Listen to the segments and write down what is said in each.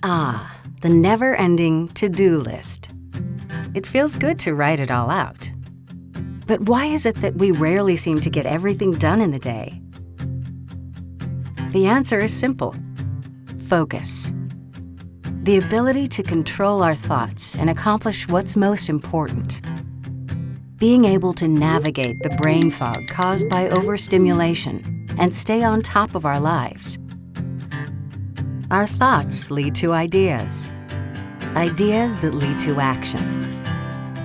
Ah, the never-ending to-do list. It feels good to write it all out. But why is it that we rarely seem to get everything done in the day? The answer is simple: focus. The ability to control our thoughts and accomplish what's most important. Being able to navigate the brain fog caused by overstimulation and stay on top of our lives. Our thoughts lead to ideas, ideas that lead to action,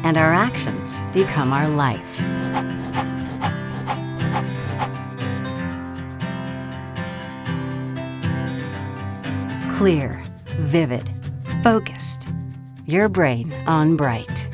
and our actions become our life. Clear, vivid, focused. Your brain on Bryt.